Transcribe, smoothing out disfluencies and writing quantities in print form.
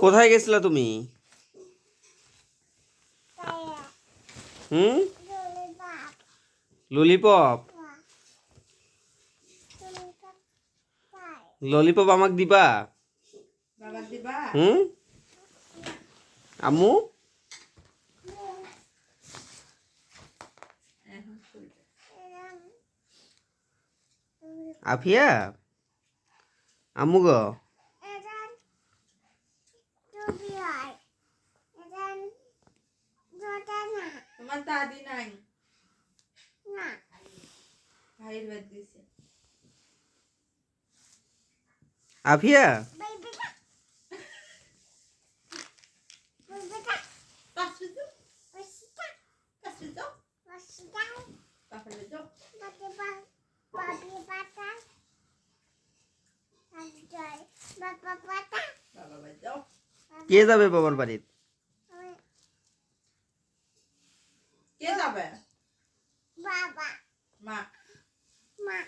কোথায় গেছিলা তুমি? হুম, ললিপপ ললিপপ আমাকে দিবা? হুম, আম্মু আফিয়া আম্মু গো তোমার দাদি নাই ভাইয়ের বাদ দিয়েছে আফিয়া কে যাবে বাবার বাড়ির? কে যাবে বাবা মা মা